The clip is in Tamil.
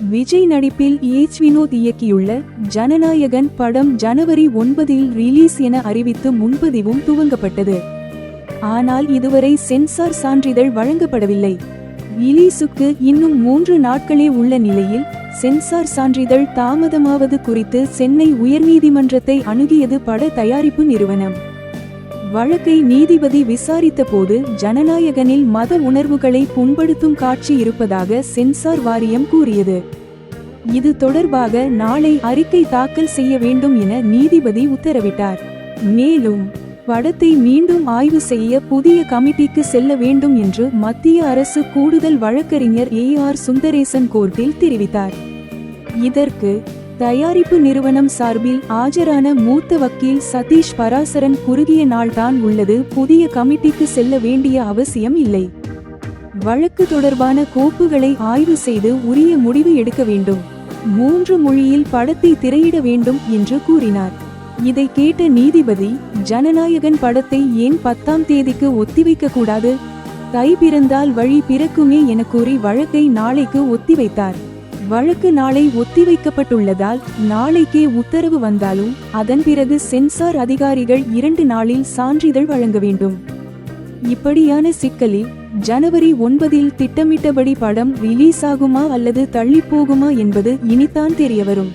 விஜய் நடிப்பில் வினோத் இயக்கியுள்ள ஜனநாயகன் படம் ஜனவரி 9 ரிலீஸ் என அறிவித்து முன்பதிவும் துவங்கப்பட்டது. ஆனால் இதுவரை சென்சார் சான்றிதழ் வழங்கப்படவில்லை. ரிலீஸுக்கு இன்னும் 3 நாட்களே உள்ள நிலையில் சென்சார் சான்றிதழ் தாமதமாவது குறித்து சென்னை உயர்நீதிமன்றத்தை அணுகியது பட தயாரிப்பு நிறுவனம். வழக்கை நீதிபதி விசாரித்த போது ஜனநாயகனில் மத உணர்வுகளை புண்படுத்தும் காட்சி இருப்பதாக சென்சார் வாரியம் கூறியது. இது தொடர்பாக நாளை அறிக்கை தாக்கல் செய்ய வேண்டும் என நீதிபதி உத்தரவிட்டார். மேலும் படத்தை மீண்டும் ஆய்வு செய்ய புதிய கமிட்டிக்கு செல்ல வேண்டும் என்று மத்திய அரசு கூடுதல் வழக்கறிஞர் சுந்தரேசன் கோர்ட்டில் தெரிவித்தார். இதற்கு தயாரிப்பு நிறுவனம் சார்பில் ஆஜரான மூத்த வக்கீல் சதீஷ் பராசரன் குறுகிய நாள்தான் உள்ளது, புதிய கமிட்டிக்கு செல்ல வேண்டிய அவசியம் இல்லை. வழக்கு தொடர்பான கோப்புகளை ஆய்வு செய்து உரிய முடிவு எடுக்க வேண்டும். 3 மொழியில் படத்தை திரையிட வேண்டும் என்று கூறினார். இதை கேட்ட நீதிபதி, ஜனநாயகன் படத்தை ஏன் 10ஆம் தேதிக்கு ஒத்திவைக்க கூடாது? தை பிறந்தால் வழி பிறக்குமே என கூறி வழக்கை நாளைக்கு ஒத்திவைத்தார். வழக்கு நாளை ஒத்திவைக்கப்பட்டுள்ளதால் நாளைக்கே உத்தரவு வந்தாலும் அதன் பிறகு சென்சார் அதிகாரிகள் 2 நாளில் சான்றிதழ் வழங்க வேண்டும். இப்படியான சிக்கலில் ஜனவரி 9 திட்டமிட்டபடி படம் ரிலீஸ் ஆகுமா அல்லது தள்ளிப்போகுமா என்பது இனித்தான் தெரியவரும்.